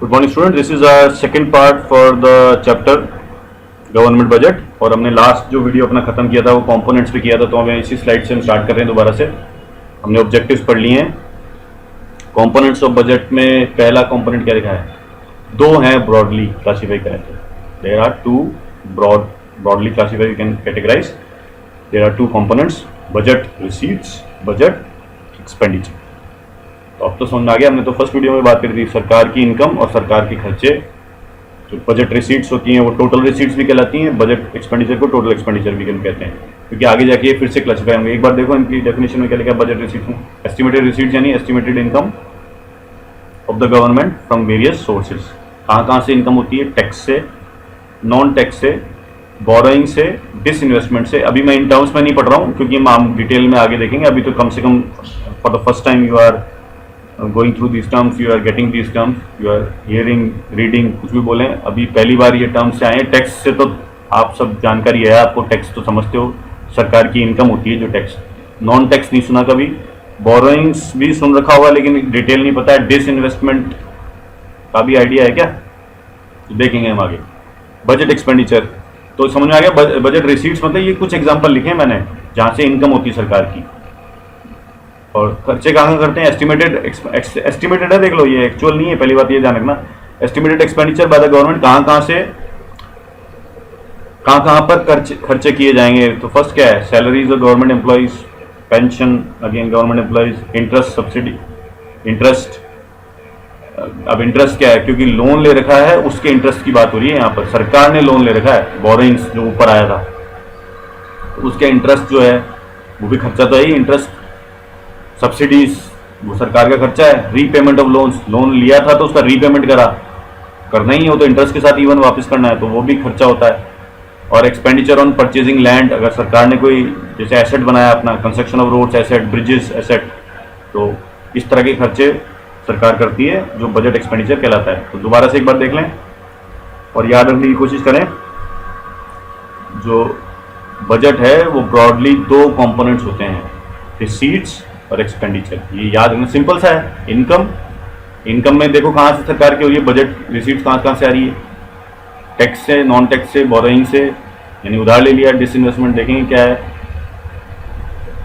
Good morning student, this is our second part for the chapter government budget. और हमने last जो video अपना खत्म किया था वो कंपोनेंट्स पे किया था, तो हमें इसी स्लाइड से हम स्टार्ट कर रहे हैं दोबारा से। हमने ऑब्जेक्टिव्स पढ़ लिए हैं। कंपोनेंट्स ऑफ बजट में पहला कंपोनेंट क्या लिखा है? दो हैं ब्रॉडली क्लासीफाई करें तो there are two broadly classify, you can categorise. There are two components, budget receipts, budget expenditure. तो अब तो समझ में आ गया। हमने तो फर्स्ट वीडियो में बात करी थी सरकार की इनकम और सरकार के खर्चे। जो बजट रिसीट्स होती हैं वो टोटल रिसीट्स भी कहलाती हैं, बजट एक्सपेंडिचर को टोटल एक्सपेंडिचर भी कहते हैं, क्योंकि आगे जाके ये फिर से क्लासिफाई होंगे। एक बार देखो इनकी डेफिनेशन में क्या लिखा है बजट रिसीट्स में। एस्टिमेटेड रिसीट्स यानी estimated income of the government from various sources. कहाँ से इनकम होती है? टैक्स से, नॉन टैक्स से, बोरोइंग से, डिसइन्वेस्टमेंट से। अभी मैं इन टर्म्स में नहीं पढ़ रहा हूँ क्योंकि हम डिटेल में आगे देखेंगे। अभी तो कम से कम for the first time you are going through these terms, you are getting these terms, you are hearing, reading, कुछ भी बोलें, अभी पहली बार ये टर्म्स से आए। टैक्स से तो आप सब जानकारी है, आपको टैक्स तो समझते हो, सरकार की इनकम होती है जो टैक्स। नॉन टैक्स नहीं सुना कभी, बोरोइंग्स भी सुन रखा होगा लेकिन डिटेल नहीं पता है। डिसइन्वेस्टमेंट का भी आइडिया है क्या? तो देखेंगे हम आगे। बजट एक्सपेंडिचर तो समझ में आ गया। बजट रिसीट्स मतलब ये कुछ एग्जाम्पल लिखे हैं मैंने जहाँ से इनकम होती है सरकार की। और खर्चे कहाँ करते हैं? एस्टिमेटेड है, देख लो, ये एक्चुअल नहीं है, पहली बात ये ध्यान रखना। Estimated expenditure by the government, कहाँ पर खर्चे किए जाएंगे। तो फर्स्ट क्या है? Salaries of government employees, pension again government employees, interest subsidy, interest. अब इंटरेस्ट क्या है? क्योंकि लोन ले रखा है उसके इंटरेस्ट की बात हो रही है यहाँ पर। सरकार ने लोन ले रखा है, बोरोइंग्स जो ऊपर आया था, तो उसके इंटरेस्ट जो है वो भी खर्चा तो है ही। इंटरेस्ट, सब्सिडीज वो सरकार का खर्चा है। रीपेमेंट ऑफ लोन्स, लोन लिया था तो उसका रीपेमेंट करना ही हो तो इंटरेस्ट के साथ इवन वापस करना है, तो वो भी खर्चा होता है। और एक्सपेंडिचर ऑन परचेजिंग लैंड, अगर सरकार ने कोई जैसे एसेट बनाया अपना, construction of roads asset, bridges asset, तो इस तरह के खर्चे सरकार करती है जो बजट एक्सपेंडिचर कहलाता है। तो दोबारा से एक बार देख लें और याद रखने की कोशिश करें। जो बजट है वो ब्रॉडली दो कंपोनेंट्स होते हैं, रिसीट्स और एक्सपेंडिचर। ये याद रखना, सिंपल सा है। इनकम में देखो कहाँ से सरकार की हो रही है, बजट रिसीट्स कहाँ से आ रही है? टैक्स से, नॉन टैक्स से, बोरोइंग से, यानी उधार ले लिया। डिसइन्वेस्टमेंट देखेंगे क्या है।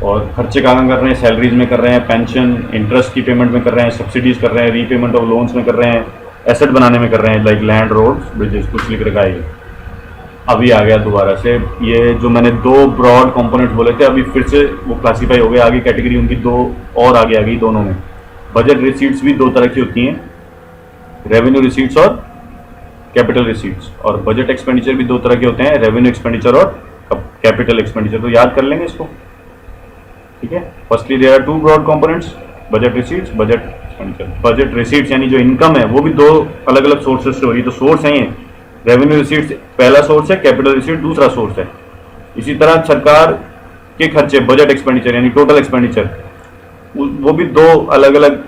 और खर्चे कहाँ कर रहे हैं? सैलरीज में कर रहे हैं, पेंशन, इंटरेस्ट की पेमेंट में कर रहे हैं, सब्सिडीज कर रहे हैं, रीपेमेंट ऑफ लोन्स में कर रहे हैं, एसेट बनाने में कर रहे हैं, लाइक लैंड, रोड्स, ब्रिजेस, कुछ लिख रखा है। अभी आ गया दोबारा से ये जो मैंने दो ब्रॉड कंपोनेंट्स बोले थे, अभी फिर से वो क्लासीफाई हो गए। आगे कैटेगरी उनकी दो और आगे आ गई दोनों में। बजट रिसीट्स भी दो तरह की होती हैं, रेवेन्यू रिसीट्स और कैपिटल रिसीट्स। और बजट एक्सपेंडिचर भी दो तरह के होते हैं, रेवेन्यू एक्सपेंडिचर और कैपिटल एक्सपेंडिचर। तो याद कर लेंगे इसको, ठीक है। Firstly there are two broad components, budget receipts, budget expenditure. Budget receipts यानी जो इनकम है वो भी दो अलग अलग सोर्सेज से हो रही है। तो सोर्स है ये, रेवेन्यू रिसीट्स पहला सोर्स है, कैपिटल रिसीट दूसरा सोर्स है। इसी तरह सरकार के खर्चे, बजट एक्सपेंडिचर यानी टोटल एक्सपेंडिचर, वो भी दो अलग अलग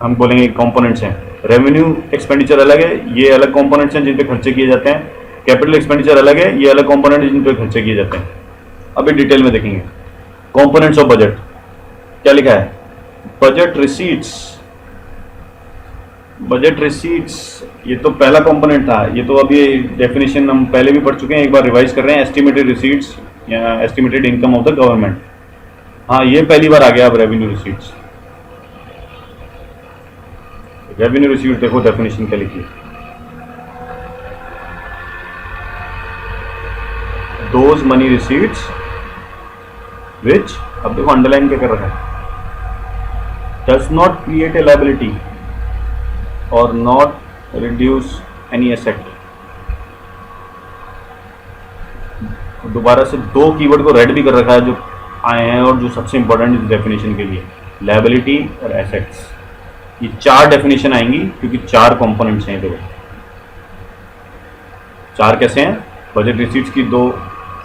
हम बोलेंगे कंपोनेंट्स हैं। रेवेन्यू एक्सपेंडिचर अलग है, ये अलग कंपोनेंट्स हैं जिन पे खर्चे किए जाते हैं। कैपिटल एक्सपेंडिचर अलग है, ये अलग कंपोनेंट है जिन पे खर्चे किए जाते हैं। अभी डिटेल में देखेंगे। कंपोनेंट्स ऑफ बजट क्या लिखा है? बजट रिसीट्स ये तो पहला कंपोनेंट था। ये तो अभी डेफिनेशन हम पहले भी पढ़ चुके हैं, एक बार रिवाइज कर रहे हैं। एस्टिमेटेड रिसीट्स या estimated income of the government, हाँ ये पहली बार आ गया। अब रेवेन्यू रिसीट्स, रेवेन्यू रिसीट देखो डेफिनेशन क्या लिखी है। दोज मनी रिसीट्स विच, अब देखो अंडरलाइन क्या कर रखा है, does not create a liability और नॉट रिड्यूस एनी एसेट। दोबारा से दो कीवर्ड को रेड भी कर रखा है जो आए हैं और जो सबसे इंपॉर्टेंट इस डेफिनेशन के लिए, लायबिलिटी और एसेट्स। ये चार डेफिनेशन आएंगी क्योंकि चार कंपोनेंट्स हैं। देखो चार कैसे हैं? बजट रिसीट्स की दो,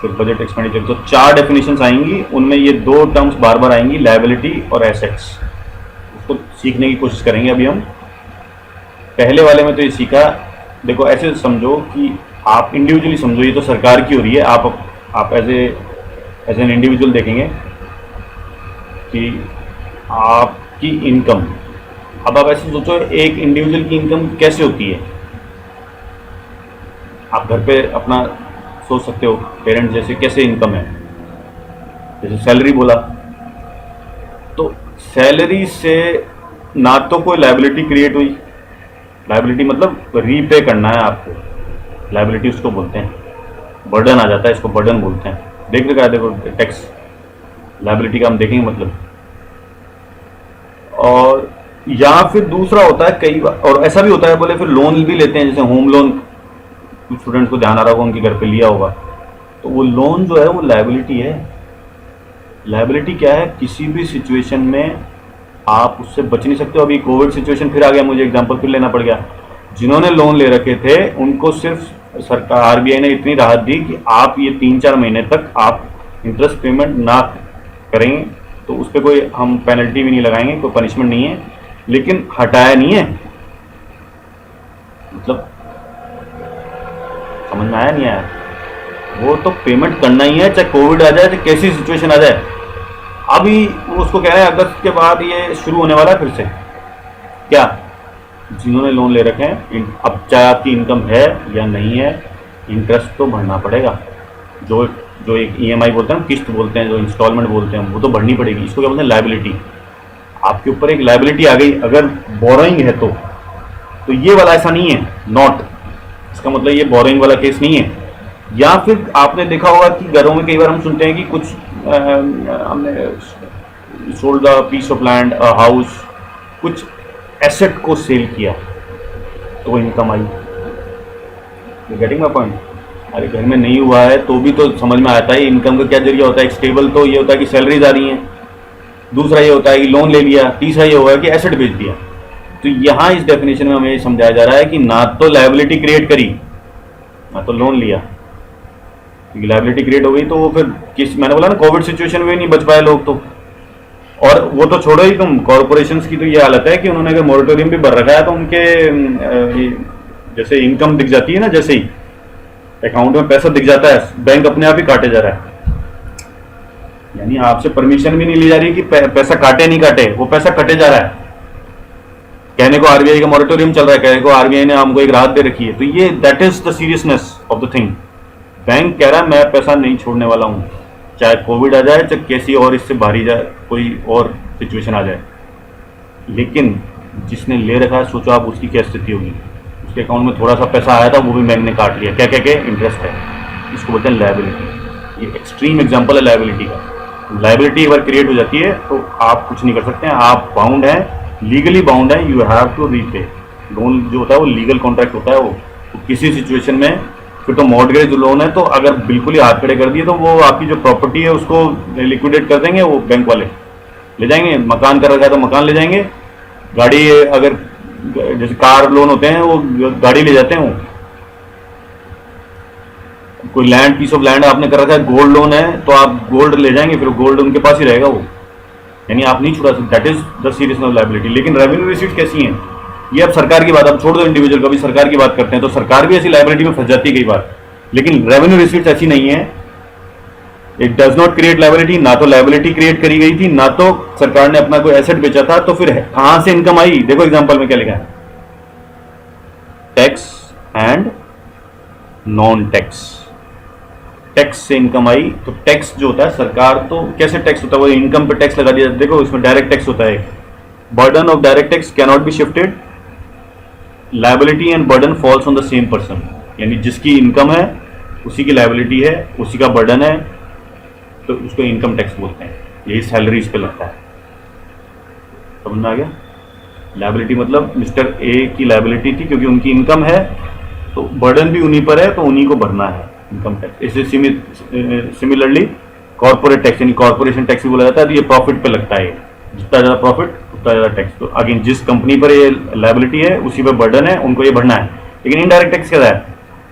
फिर बजट एक्सपेंडिचर, तो चार डेफिनेशंस आएंगी। उनमें ये दो टर्म्स बार बार आएंगी, लायबिलिटी और एसेट्स। उसको सीखने की कोशिश करेंगे अभी हम। पहले वाले में तो ये सीखा, देखो ऐसे समझो कि आप इंडिविजुअली समझो, ये तो सरकार की हो रही है। आप एज एन इंडिविजुअल देखेंगे कि आपकी इनकम अब आप ऐसे सोचो, एक इंडिविजुअल की इनकम कैसे होती है। आप घर पे अपना सोच सकते हो, पेरेंट्स जैसे कैसे इनकम है, जैसे सैलरी बोला, तो सैलरी से ना तो कोई लायबिलिटी क्रिएट हुई, लायबिलिटी मतलब रीपे करना है आपको, लायबिलिटी उसको बोलते हैं, बर्डन आ जाता है, इसको बर्डन बोलते हैं। देख रखा है, देखो टैक्स लायबिलिटी का हम देखेंगे मतलब। और या फिर दूसरा होता है कई बार, और ऐसा भी होता है बोले फिर लोन भी लेते हैं, जैसे होम लोन, कुछ स्टूडेंट्स को ध्यान आ रहा होगा उनके घर पे लिया होगा, तो वो लोन जो है वो लायबिलिटी है। लायबिलिटी क्या है, किसी भी सिचुएशन में आप उससे बच नहीं सकते हो। अभी कोविड सिचुएशन फिर आ गया, मुझे एग्जांपल फिर लेना पड़ गया। जिन्होंने लोन ले रखे थे उनको सिर्फ सरकार आरबीआई ने इतनी राहत दी कि आप ये 3-4 महीने तक आप इंटरेस्ट पेमेंट ना करेंगे तो उस पर कोई हम पेनल्टी भी नहीं लगाएंगे, कोई पनिशमेंट नहीं है, लेकिन हटाया नहीं है। मतलब समझ में आया नहीं आया? वो तो पेमेंट करना ही है, चाहे कोविड आ जाए, चाहे कैसी सिचुएशन आ जाए। अभी उसको कह रहे हैं अगस्त के बाद ये शुरू होने वाला है फिर से। क्या? जिन्होंने लोन ले रखे हैं, अब चाहे आपकी इनकम है या नहीं है, इंटरेस्ट तो भरना पड़ेगा। जो जो एक ईएमआई बोलते हैं, किस्त बोलते हैं, जो इंस्टॉलमेंट बोलते हैं, वो तो भरनी पड़ेगी। इसको क्या बोलते हैं? लायबिलिटी। आपके ऊपर एक लायबिलिटी आ गई अगर बोरोइंग है तो ये वाला ऐसा नहीं है, नॉट, इसका मतलब ये बोरोइंग वाला केस नहीं है। या फिर आपने देखा होगा कि घरों में कई बार हम सुनते हैं कि कुछ हमने sold the piece of land, house, कुछ एसेट को सेल किया तो इनकम आई। Getting my point? अरे घर में नहीं हुआ है तो भी तो समझ में आता है इनकम का क्या जरिया होता है। एक स्टेबल तो ये होता है कि सैलरीज आ रही हैं, दूसरा ये होता है कि लोन ले लिया, तीसरा ये होगा कि एसेट बेच दिया। तो यहाँ इस डेफिनेशन में हमें समझाया जा रहा है कि ना तो लायबिलिटी क्रिएट करी, ना तो लोन लिया। क्योंकि लायबिलिटी क्रिएट हो गई तो वो फिर किस, मैंने बोला ना कोविड सिचुएशन में नहीं बच पाए लोग तो। और वो तो छोड़ो ही तुम, कॉर्पोरेशंस की तो ये हालत है कि उन्होंने अगर मोरेटोरियम भी भर रखा है तो उनके जैसे इनकम दिख जाती है ना, जैसे ही अकाउंट में पैसा दिख जाता है, बैंक अपने आप ही काटे जा रहा है। यानी आपसे परमिशन भी नहीं ली जा रही कि पैसा काटे नहीं काटे, वो पैसा कटे जा रहा है। कहने को आरबीआई का मोरेटोरियम चल रहा है, कहने को आरबीआई ने हमको एक राहत दे रखी है। तो ये that is the seriousness of the thing. Bank कह रहा है मैं पैसा नहीं छोड़ने वाला हूं, चाहे कोविड आ जाए, चाहे कैसी और इससे भारी जाए, कोई और सिचुएशन आ जाए। लेकिन जिसने ले रखा है, सोचो आप उसकी क्या स्थिति होगी। उसके अकाउंट में थोड़ा सा पैसा आया था, वो भी बैंक ने काट लिया, क्या कह के? इंटरेस्ट है। इसको बोलते हैं लायबिलिटी। ये एक्सट्रीम एग्जाम्पल है लायबिलिटी का। लायबिलिटी एक बार क्रिएट हो जाती है तो आप कुछ नहीं कर सकते हैं, आप बाउंड हैं, लीगली बाउंड है, you have to repay. Loan जो होता है वो लीगल कॉन्ट्रैक्ट होता है, वो तो किसी सिचुएशन में फिर तो मॉर्गेज लोन है, तो अगर बिल्कुल ही हाथ खड़े कर दिए तो वो आपकी जो प्रॉपर्टी है उसको लिक्विडेट कर देंगे, वो बैंक वाले ले जाएंगे। मकान कर रखा है तो मकान ले जाएंगे, गाड़ी अगर जैसे कार लोन होते हैं वो गाड़ी ले जाते हैं। वो कोई लैंड, पीस ऑफ लैंड आपने कर रखा है, गोल्ड लोन है तो आप गोल्ड ले जाएंगे, फिर गोल्ड उनके पास ही रहेगा वो, यानी आप नहीं छुड़ा सकते। That is the seriousness of liability. लेकिन रेवेन्यू रिसीट्स कैसी हैं? ये अब सरकार की बात, अब छोड़ दो इंडिविजुअल, कभी सरकार की बात करते हैं तो सरकार भी ऐसी लायबिलिटी में फंस जाती है कई बार। लेकिन रेवेन्यू रिसीट्स ऐसी नहीं है, it does not create liability. ना तो लायबिलिटी क्रिएट करी गई थी, ना तो सरकार ने अपना कोई एसेट बेचा था, तो फिर कहां से इनकम आई? देखो एग्जांपल में क्या लिखा है, tax and non tax. Tax से इनकम आई, तो टैक्स जो होता है, सरकार तो कैसे टैक्स होता है, वो इनकम पे टैक्स लगा दिया। देखो इसमें डायरेक्ट टैक्स होता है, burden of direct tax can not be shifted, liability and burden falls on the same person. यानी जिसकी इनकम है उसी की लायबिलिटी है, उसी का बर्डन है, तो उसको इनकम टैक्स बोलते हैं। यही सैलरीज पे लगता है। समझ में आ गया? लायबिलिटी मतलब मिस्टर ए की लायबिलिटी थी क्योंकि उनकी इनकम है, तो बर्डन भी उन्हीं पर है, तो उन्हीं को भरना है इनकम टैक्स। इसे सिमिलरली कॉर्पोरेट टैक्स, यानी कॉर्पोरेशन टैक्स भी बोला जाता है, तो ये प्रॉफिट पे लगता है। जितना ज़्यादा प्रॉफिट उतना ज़्यादा टैक्स। तो अगेन जिस कंपनी पर ये लायबिलिटी है उसी पर बर्डन है, उनको ये भरना है। लेकिन इनडायरेक्ट टैक्स क्या है?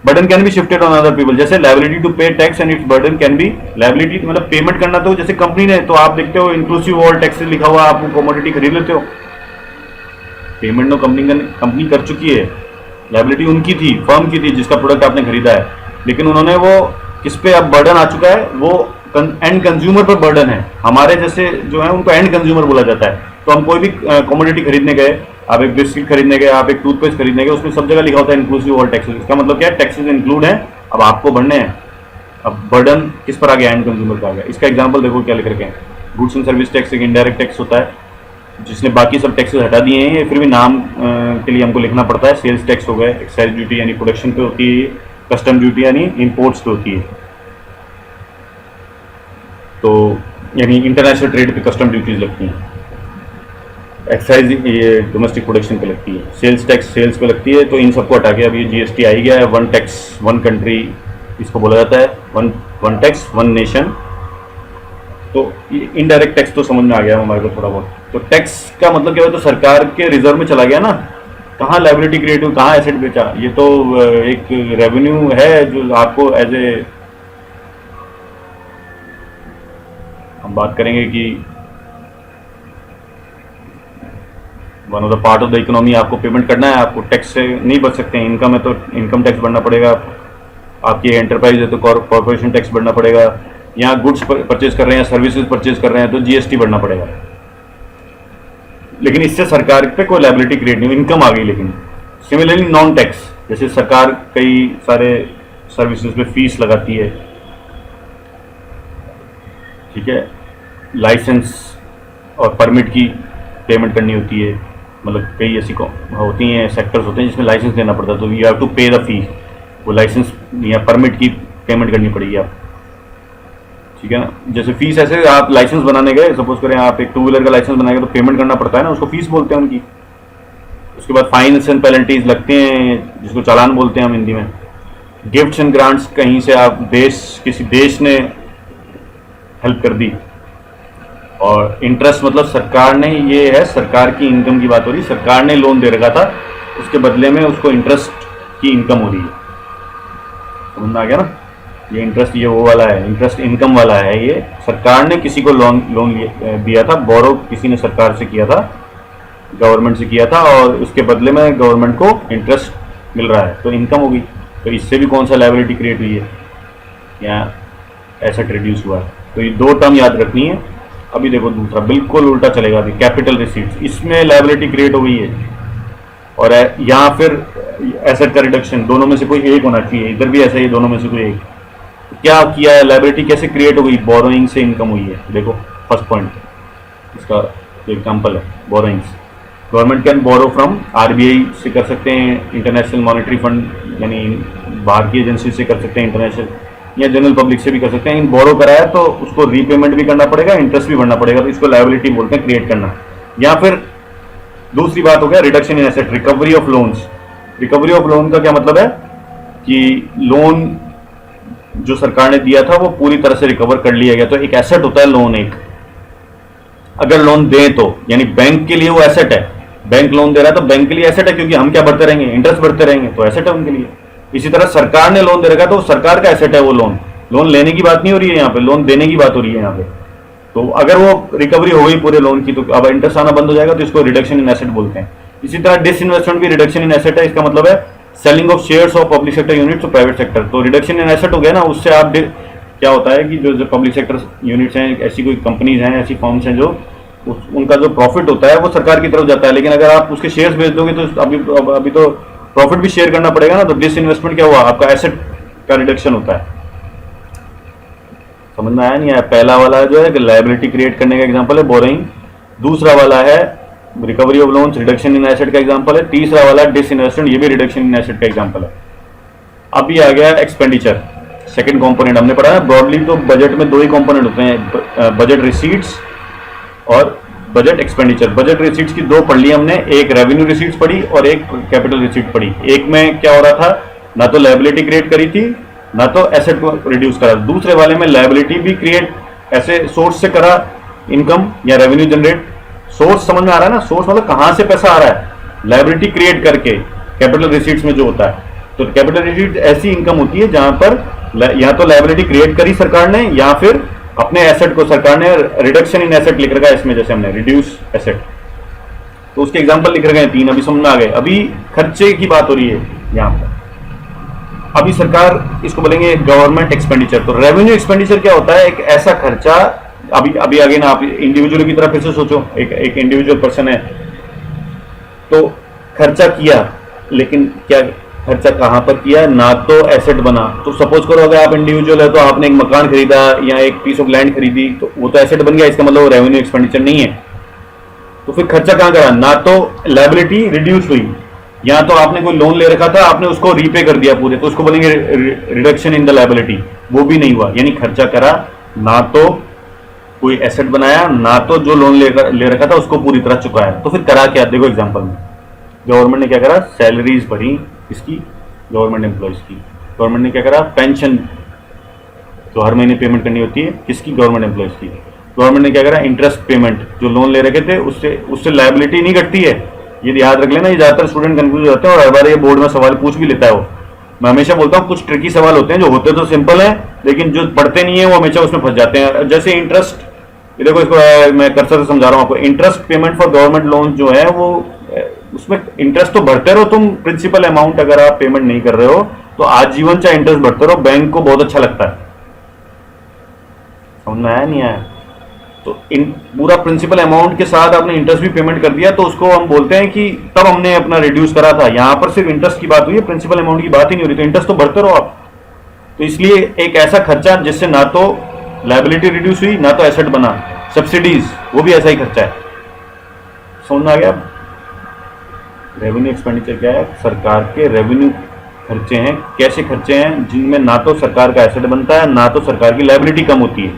Burden can be shifted on other people. जैसे लायबिलिटी टू पे tax and it's burden can be, liability मतलब पेमेंट करना, तो जैसे कंपनी ने, तो आप देखते हो इंक्लूसिव ऑल टैक्सेस लिखा हुआ, आप कमोडिटी खरीद लेते हो, पेमेंट तो कंपनी कर चुकी है, लायबिलिटी उनकी थी, फर्म की थी जिसका प्रोडक्ट आपने खरीदा है। लेकिन उन्होंने वो किस पे अब बर्डन आ चुका है, वो एंड कंज्यूमर पर बर्डन है। हमारे जैसे जो है उनको एंड कंज्यूमर बोला जाता है। तो हम कोई भी कमोडिटी खरीदने गए, आप एक बिस्किट खरीदने गए, आप एक टूथपेस्ट खरीदने गए, उसमें सब जगह लिखा होता है इंक्लूसिव ऑल टैक्सेस। इसका मतलब क्या है, टैक्सेस इंक्लूड है, अब आपको भरने हैं। अब बर्डन किस पर आ गया, एंड कंज्यूमर पर आ गया। इसका एग्जांपल देखो क्या लिख रखे हैं, गुड्स एंड सर्विस टैक्स एक इनडायरेक्ट टैक्स होता है जिसने बाकी सब टैक्सेस हटा दिए हैं, फिर भी नाम के लिए हमको लिखना पड़ता है। सेल्स टैक्स हो गए, एक्साइज ड्यूटी यानी प्रोडक्शन पे होती है, कस्टम ड्यूटी यानी इंपोर्ट्स पे होती है, तो यानी इंटरनेशनल ट्रेड पे कस्टम ड्यूटीज लगती हैं। एक्साइज ये डोमेस्टिक प्रोडक्शन पे लगती है, सेल्स टैक्स सेल्स पे लगती है। तो इन सबको हटा के अब ये जीएसटी आई गया है, वन टैक्स वन कंट्री इसको बोला जाता है, वन टैक्स वन नेशन। तो इनडायरेक्ट टैक्स तो समझ में आ गया हमारे को थोड़ा बहुत। तो टैक्स का मतलब क्या होता है, तो सरकार के रिजर्व में चला गया ना, कहाँ लायबिलिटी क्रिएट हुई, कहाँ एसेट बेचा। ये तो एक रेवेन्यू है जो आपको एज ए, हम बात करेंगे कि one of the part of the economy आपको पेमेंट करना है, आपको टैक्स से नहीं बच सकते हैं। इनकम है तो इनकम टैक्स भरना पड़ेगा, आपकी एंटरप्राइज है तो कॉर्पोरेशन टैक्स भरना पड़ेगा, यहाँ गुड्स परचेज कर रहे हैं, सर्विसेज परचेज कर रहे हैं तो जीएसटी भरना पड़ेगा। लेकिन इससे सरकार पे कोई लायबिलिटी क्रिएट नहीं, इनकम आ गई। लेकिन सिमिलरली नॉन टैक्स, जैसे सरकार कई सारे सर्विसेज पे फीस लगाती है, ठीक है, लाइसेंस और परमिट की पेमेंट करनी होती है, मतलब कई ऐसी होती हैं, सेक्टर्स होते हैं जिसमें लाइसेंस देना पड़ता है, तो यू हैव टू पे द फी, वो लाइसेंस या परमिट की पेमेंट करनी पड़ेगी आप, ठीक है ना। जैसे फीस, ऐसे आप लाइसेंस बनाने गए, सपोज करें आप एक टू व्हीलर का लाइसेंस बनाएंगे तो पेमेंट करना पड़ता है ना, उसको फीस बोलते हैं उनकी। उसके बाद फाइन्स एंड पेनल्टीज लगते हैं जिसको चालान बोलते हैं हम हिंदी में। गिफ्ट्स एंड ग्रांट्स, कहीं से आप किसी देश ने हेल्प कर दी। और इंटरेस्ट मतलब सरकार ने, ये है सरकार की इनकम की बात हो रही, सरकार ने लोन दे रखा था, उसके बदले में उसको इंटरेस्ट की इनकम हो रही है, समझ में आ गया ना। ये इंटरेस्ट, ये वो वाला है, इंटरेस्ट इनकम वाला है। ये सरकार ने किसी को लोन दिया था, बोरो किसी ने सरकार से किया था, गवर्नमेंट से किया था, और उसके बदले में गवर्नमेंट को इंटरेस्ट मिल रहा है, तो इनकम होगी। तो इससे भी कौन सा लायबिलिटी क्रिएट हुई है, या एसेट रिड्यूस हुआ है। तो ये दो टर्म याद रखनी है। अभी देखो दूसरा बिल्कुल उल्टा चलेगा, अभी कैपिटल रिसीट्स, इसमें लायबिलिटी क्रिएट हो गई है, और यहाँ फिर एसेट का रिडक्शन, दोनों में से कोई एक होना चाहिए, इधर भी ऐसा ही, दोनों में से कोई एक। क्या किया है, लायबिलिटी कैसे क्रिएट हो गई, बोरोइंग से इनकम हुई है। देखो फर्स्ट पॉइंट, इसका एग्जांपल है borrowings. Government can borrow from, RBI से कर सकते हैं, इंटरनेशनल मॉनेटरी फंड यानी बाहर की एजेंसी से कर सकते हैं, इंटरनेशनल या जनरल पब्लिक से भी कर सकते हैं। इन बोरो कराया तो उसको रीपेमेंट भी करना पड़ेगा, इंटरेस्ट भी भरना पड़ेगा, तो इसको लायबिलिटी बोलते हैं, क्रिएट करना। या फिर दूसरी बात हो गया reduction in asset, recovery of loans. Recovery of loan का क्या मतलब है कि लोन जो सरकार ने दिया था वो पूरी तरह से रिकवर कर लिया गया, तो एक एसेट होता है लोन। एक अगर लोन दें तो यानी बैंक के लिए वो एसेट है, बैंक लोन दे रहा है तो बैंक के लिए एसेट है, क्योंकि हम क्या भरते रहेंगे, इंटरेस्ट भरते रहेंगे, तो एसेट है उनके लिए। इसी तरह सरकार ने लोन दे रखा है तो सरकार का एसेट है वो लोन। लोन लेने की बात नहीं हो रही है यहाँ पे, लोन देने की बात हो रही है यहाँ पे। तो अगर वो रिकवरी हो गई पूरे लोन की तो अब इंटरेस्ट आना बंद हो जाएगा, तो इसको रिडक्शन इन एसेट बोलते हैं। इसी तरह डिसइन्वेस्टमेंट भी रिडक्शन इन एसेट है। इसका मतलब है selling of shares of public sector units to private sector. तो रिडक्शन इन एसेट हो गया ना, उससे आप क्या होता है कि जो पब्लिक सेक्टर यूनिट्स हैं, ऐसी कोई कंपनीज हैं, ऐसी फर्म्स हैं जो उनका जो प्रॉफिट होता है वो सरकार की तरफ जाता है, लेकिन अगर आप उसके शेयर्स बेच दोगे तो अभी तो प्रॉफिट भी शेयर करना पड़ेगा ना। तो डिसइन्वेस्टमेंट क्या हुआ, आपका एसेट का रिडक्शन होता है। समझ में आया नहीं आया? पहला वाला जो है लायबिलिटी क्रिएट करने का एग्जांपल है बोरोइंग, दूसरा वाला है recovery of loans, reduction in asset का एग्जांपल है, तीसरा वाला डिसइन्वेस्टमेंट, ये भी रिडक्शन इन एसेट का एग्जांपल है। अभी आ गया एक्सपेंडिचर, सेकंड कंपोनेंट हमने पढ़ा है। ब्रॉडली तो बजट में दो ही कंपोनेंट होते हैं, बजट रिसीट्स और बजट एक्सपेंडिचर। बजट रिसीट्स की दो पढ़ ली हमने, एक रेवेन्यू रिसीट्स पढ़ी और एक कैपिटल रिसीट पढ़ी। एक में क्या हो रहा था, ना तो लायबिलिटी क्रिएट करी थी ना तो एसेट को रिड्यूस करा। दूसरे वाले में लायबिलिटी भी क्रिएट ऐसे सोर्स से करा, इनकम या रेवेन्यू जनरेट। सोर्स समझ में आ रहा है ना, सोर्स मतलब कहां से पैसा आ रहा है, लायबिलिटी क्रिएट करके कैपिटल रिसीट्स में जो होता है। तो कैपिटल रिसीट ऐसी इनकम होती है जहां पर या तो लायबिलिटी क्रिएट करी सरकार ने या फिर अपने एसेट को सरकार ने रिडक्शन इन एसेट लिख रखा है इसमें, जैसे हमने रिड्यूस एसेट। तो उसके एग्जांपल लिख रखे हैं तीन, अभी समझ में आ गए। अभी खर्चे की बात हो रही है यहाँ पर। अभी सरकार इसको बोलेंगे गवर्नमेंट एक्सपेंडिचर। तो रेवेन्यू एक्सपेंडिचर क्या होता है, एक ऐसा खर्चा, अभी आगे ना आप इंडिविजुअल की तरह फिर से सोचो। एक इंडिविजुअल पर्सन है, तो खर्चा किया, लेकिन क्या खर्चा कहाँ पर किया? ना तो एसेट बना। तो सपोज करो अगर आप इंडिविजुअल है तो आपने एक मकान खरीदा या एक पीस ऑफ लैंड खरीदी, तो वो तो एसेट बन गया, इसका मतलब वो रेवेन्यू एक्सपेंडिचर नहीं है। तो फिर खर्चा कहाँ करा? ना तो लायबिलिटी रिड्यूस हुई, या तो आपने कोई लोन ले रखा था, आपने उसको रीपे कर दिया पूरे, तो उसको बोलेंगे रिडक्शन इन द लायबिलिटी, वो भी नहीं हुआ। यानी खर्चा करा, ना तो कोई एसेट बनाया, ना तो जो लोन ले रखा था उसको पूरी तरह चुकाया। तो फिर करा क्या? देखो एग्जांपल में गवर्नमेंट ने क्या करा? सैलरीज भरी इसकी, गवर्नमेंट एम्प्लॉयज की। गवर्नमेंट ने क्या करा? पेंशन जो हर महीने पेमेंट करनी होती है, किसकी? गवर्नमेंट एम्प्लॉयज की। गवर्नमेंट ने क्या करा? इंटरेस्ट पेमेंट, जो लोन ले रखे थे उससे लायबिलिटी नहीं घटती है। ये याद रख लेना, ये ज्यादातर स्टूडेंट कंफ्यूज होते हैं और हर बार ये बोर्ड में सवाल पूछ भी लेता है वो। मैं हमेशा बोलता हूँ कुछ ट्रिकी सवाल होते हैं, जो होते तो सिंपल है लेकिन जो पढ़ते नहीं है वो हमेशा उसमें फंस जाते हैं। जैसे इंटरेस्ट, ये देखो इसको मैं कर्सर से समझा रहा हूँ आपको। Interest payment for government loan जो है वो, उसमें इंटरेस्ट तो भरते रहो तुम, प्रिंसिपल अमाउंट अगर आप पेमेंट नहीं कर रहे हो तो आजीवन चाहे इंटरेस्ट भरते रहो, बैंक को बहुत अच्छा लगता है। समझ में आया नहीं आया? तो इन पूरा प्रिंसिपल अमाउंट के साथ आपने इंटरेस्ट भी पेमेंट कर दिया, तो उसको हम बोलते हैं कि तब हमने अपना रिड्यूस करा था। यहां पर सिर्फ इंटरेस्ट की बात हुई है, प्रिंसिपल अमाउंट की बात ही नहीं हो रही, तो इंटरेस्ट तो भरते रहो आप। तो इसलिए एक ऐसा खर्चा जिससे ना तो लायबिलिटी रिड्यूस हुई, ना तो एसेट बना। सब्सिडीज, वो भी ऐसा ही खर्चा है। समझ में आ गया? रेवेन्यू एक्सपेंडिचर क्या है? सरकार के रेवेन्यू खर्चे हैं। कैसे खर्चे हैं? जिनमें ना तो सरकार का एसेट बनता है, ना तो सरकार की लायबिलिटी कम होती है।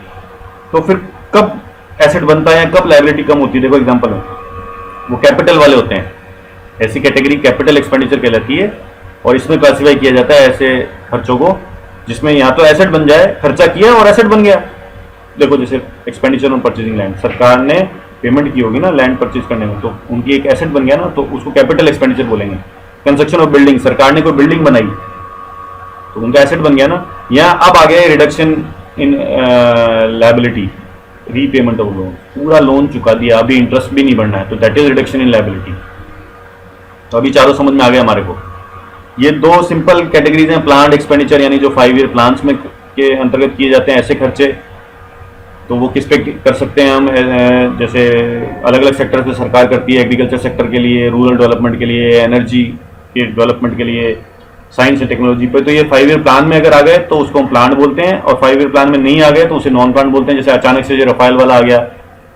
तो फिर कब एसेट बनता है, कब लायबिलिटी कम होती है? देखो एग्जांपल में, वो कैपिटल वाले होते हैं। ऐसी कैटेगरी कैपिटल एक्सपेंडिचर कहलाती है, और इसमें क्लासिफाई किया जाता है ऐसे खर्चों को जिसमें या तो एसेट बन जाए, खर्चा किया और एसेट बन गया। देखो जैसे एक्सपेंडिचर ऑन परचेजिंग लैंड, सरकार ने पेमेंट की होगी ना लैंड परचेज करने में, तो उनकी एक एसेट बन गया ना, तो उसको कैपिटल एक्सपेंडिचर बोलेंगे। कंस्ट्रक्शन ऑफ बिल्डिंग, सरकार ने कोई बिल्डिंग बनाई तो उनका एसेट बन गया ना। या अब आ गया reduction in liability, repayment of loan, पूरा लोन चुका दिया, अभी इंटरेस्ट भी नहीं बढ़ना है, तो that is reduction in liability. तो अभी चारों समझ में आ गया हमारे को। ये दो सिंपल कैटेगरीज हैं। प्लान्ड एक्सपेंडिचर यानी जो 5 ईयर प्लान्स में के अंतर्गत किए जाते हैं ऐसे खर्चे, तो वो किस पे कर सकते हैं हम? जैसे अलग अलग सेक्टर पे सरकार करती है, एग्रीकल्चर सेक्टर के लिए, रूरल डेवलपमेंट के लिए, एनर्जी के डेवलपमेंट के लिए, साइंस एंड टेक्नोलॉजी पे। तो ये 5 ईयर प्लान में अगर आ गए तो उसको हम प्लान बोलते हैं, और 5 ईयर प्लान में नहीं आ गए तो उसे नॉन प्लान बोलते हैं। जैसे अचानक से जो रफाल वाला आ गया,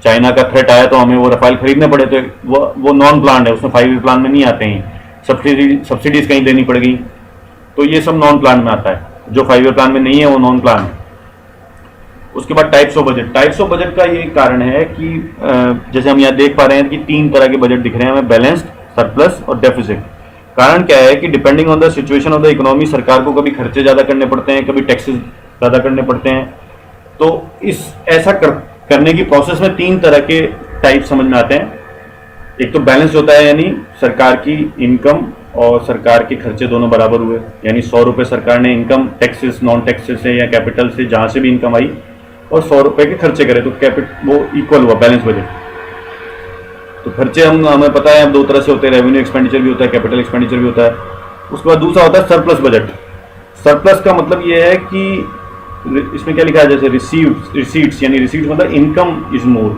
चाइना का थ्रेट आया तो हमें वो रफाल खरीदने पड़े, तो वो नॉन प्लान है, उसमें 5 ईयर प्लान में नहीं आते हैं। सब्सिडीज कहीं देनी पड़ गई, तो ये सब नॉन प्लान में आता है। जो 5 ईयर प्लान में नहीं है वो नॉन प्लान है। उसके बाद types of budget. Types of budget का ये कारण है कि जैसे हम यहाँ देख पा रहे हैं कि 3 तरह के बजट दिख रहे हैं हमें, बैलेंस्ड, सरप्लस और डेफिसिट। कारण क्या है कि depending on the situation of the economy, सरकार को कभी खर्चे ज्यादा करने पड़ते हैं, कभी टैक्सेस ज्यादा करने पड़ते हैं। तो इस ऐसा करने की प्रोसेस में 3 तरह के टाइप समझ में आते हैं। एक तो बैलेंस होता है, यानी सरकार की इनकम और सरकार के खर्चे दोनों बराबर हुए, यानी 100 रुपये सरकार ने इनकम टैक्सेस, नॉन टैक्सेस से या कैपिटल से जहां से भी इनकम आई, और 100 रुपये के खर्चे करे, तो वो इक्वल हुआ, बैलेंस बजट। तो खर्चे हमें पता है अब 2 तरह से होते हैं, रेवेन्यू एक्सपेंडिचर भी होता है, कैपिटल एक्सपेंडिचर भी होता है। उसके बाद दूसरा होता है सरप्लस बजट। सरप्लस का मतलब ये है कि इसमें क्या लिखा है, जैसे रिसीट्स, यानी रिसीट्स मतलब income is more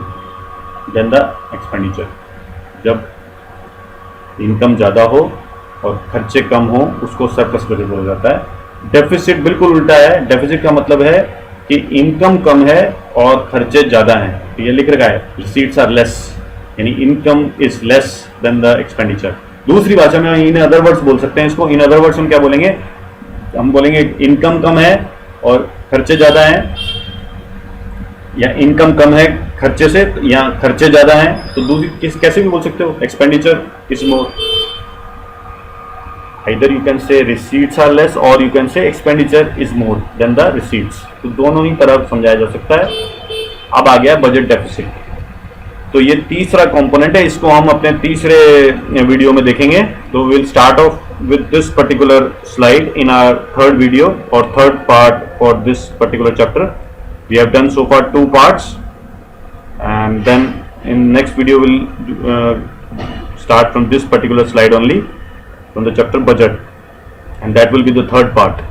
than the expenditure. जब इनकम ज्यादा हो और खर्चे कम हो उसको सरप्लस बजट बोला जाता है। डेफिसिट बिल्कुल उल्टा है। डेफिसिट का मतलब है कि इनकम कम है और खर्चे ज्यादा हैं। तो ये लिख रखा है रिसीट्स आर लेस, यानी income is less than the expenditure. दूसरी भाषा में इन अदर वर्ड्स बोल सकते हैं इसको। इन अदर वर्ड्स हम क्या बोलेंगे? हम बोलेंगे इनकम कम है और खर्चे ज्यादा हैं, या इनकम कम है खर्चे से, या खर्चे ज्यादा हैं। तो दूसरी कैसे भी बोल सकते हो, expenditure is more. Either you can say receipts are less or you can say expenditure is more than the receipts. तो दोनों ही तरफ समझाया जा सकता है। अब आ गया बजट डेफिसिट। तो ये तीसरा कंपोनेंट है, इसको हम अपने तीसरे वीडियो में देखेंगे। तो we'll start off with this particular slide in our third video or third part for this particular chapter. We have done so far 2 parts, and then in next video we'll start from this particular slide only, from the chapter budget, and that will be the third part.